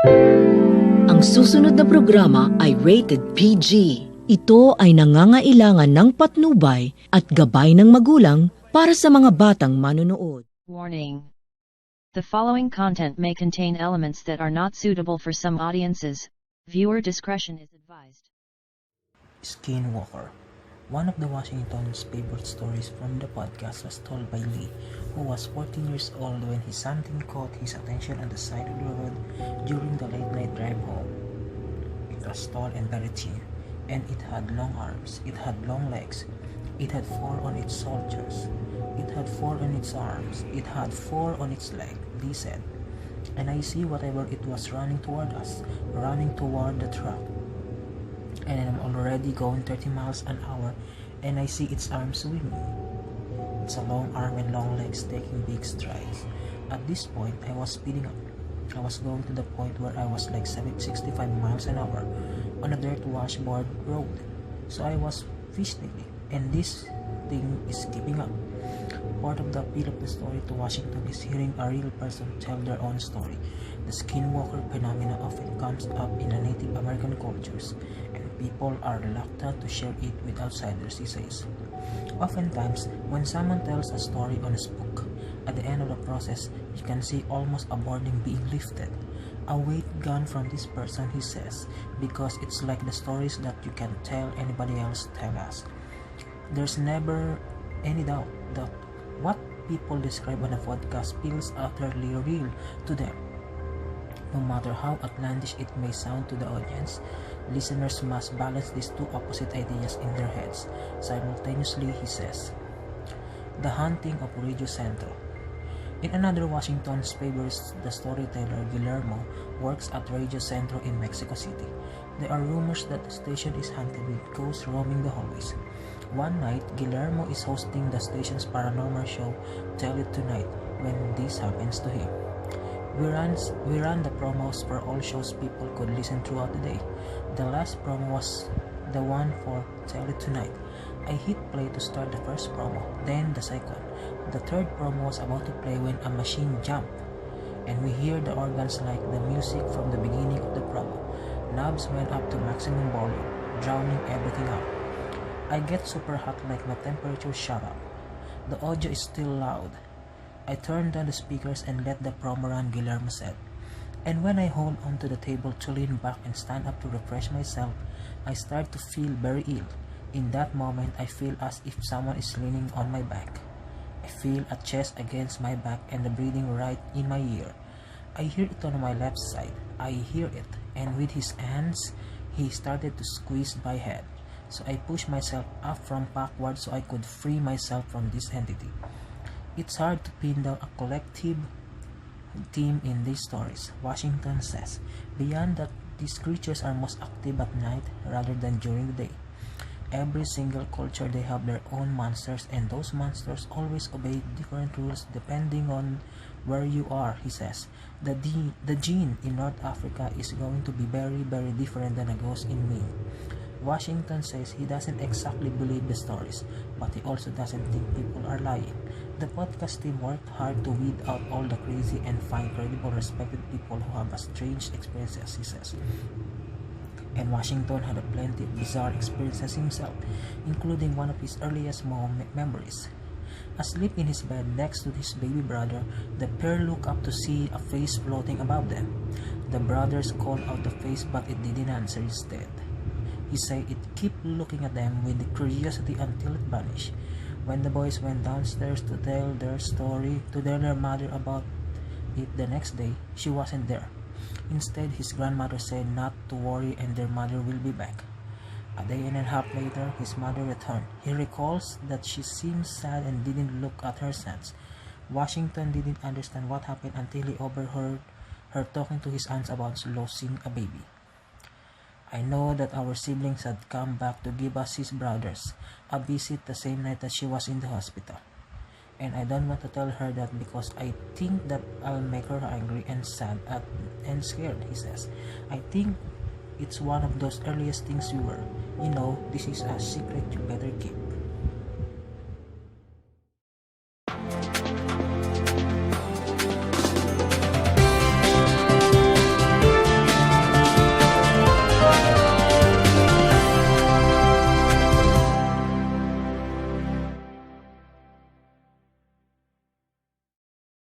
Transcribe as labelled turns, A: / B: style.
A: Ang susunod na programa ay rated PG. Ito ay nangangailangan ng patnubay at gabay ng magulang para sa mga batang manonood.
B: Warning. The following content may contain elements that are not suitable for some audiences. Viewer discretion is advised.
C: Skinwalker. One of the Washington's favorite stories from the podcast was told by Lee, who was 14 years old when something caught his attention on the side of the road during the late-night drive home. It was tall and very thin, and it had long arms, it had long legs, it had 4 on its shoulders, it had 4 on its arms, it had 4 on its leg, Lee said. And I see whatever it was running toward us, running toward the truck. And I'm already going 30 miles an hour, and I see its arms swimming. It's a long arm and long legs taking big strides. At this point, I was speeding up. I was going to the point where I was like 65 miles an hour on a dirt washboard road. So I was fishing, and this thing is keeping up. Part of the appeal of the story to Washington is hearing a real person tell their own story. The skinwalker phenomena often comes up in Native American cultures, and people are reluctant to share it with outsiders, he says. Oftentimes, when someone tells a story on a spook, at the end of the process, you can see almost a burden being lifted. A weight gone from this person, he says, because it's like the stories that you can tell anybody else tell us. There's never any doubt that what people describe on a podcast feels utterly real to them. No matter how outlandish it may sound to the audience, listeners must balance these two opposite ideas in their heads. Simultaneously, he says. The Haunting of Radio Centro. In another Washington's favorites, the storyteller Guillermo works at Radio Centro in Mexico City. There are rumors that the station is haunted with ghosts roaming the hallways. One night, Guillermo is hosting the station's paranormal show, Tell It Tonight, when this happens to him. We ran the promos for all shows people could listen throughout the day. The last promo was the one for Tell It Tonight. I hit play to start the first promo, then the second. The third promo was about to play when a machine jumped, and we hear the organs like the music from the beginning of the promo. Knobs went up to maximum volume, drowning everything out. I get super hot like my temperature shot up. The audio is still loud. I turned down the speakers and let the promo run, Guillermo said. And when I hold onto the table to lean back and stand up to refresh myself, I start to feel very ill. In that moment, I feel as if someone is leaning on my back. I feel a chest against my back and the breathing right in my ear. I hear it on my left side. I hear it, and with his hands, he started to squeeze my head. So I pushed myself up from backward so I could free myself from this entity. It's hard to pin down a collective theme in these stories, Washington says. Beyond that, these creatures are most active at night rather than during the day. Every single culture, they have their own monsters, and those monsters always obey different rules depending on where you are, he says. The gene in North Africa is going to be very, very different than a ghost in Maine. Washington says he doesn't exactly believe the stories, but he also doesn't think people are lying. The podcast team worked hard to weed out all the crazy and find credible, respected people who have a strange experiences, he says. And Washington had a plenty of bizarre experiences himself, including one of his earliest memories. Asleep in his bed next to his baby brother, the pair looked up to see a face floating above them. The brothers called out the face, but it didn't answer instead. He said it kept looking at them with curiosity until it vanished. When the boys went downstairs to tell their story to their mother about it the next day, she wasn't there. Instead, his grandmother said not to worry and their mother will be back. A day and a half later, his mother returned. He recalls that she seemed sad and didn't look at her sons. Washington didn't understand what happened until he overheard her talking to his aunts about losing a baby. I know that our siblings had come back to give us his brothers a visit the same night that she was in the hospital. And I don't want to tell her that because I think that I'll make her angry and sad and scared, he says. I think it's one of those earliest things we were. You know, this is a secret you better keep.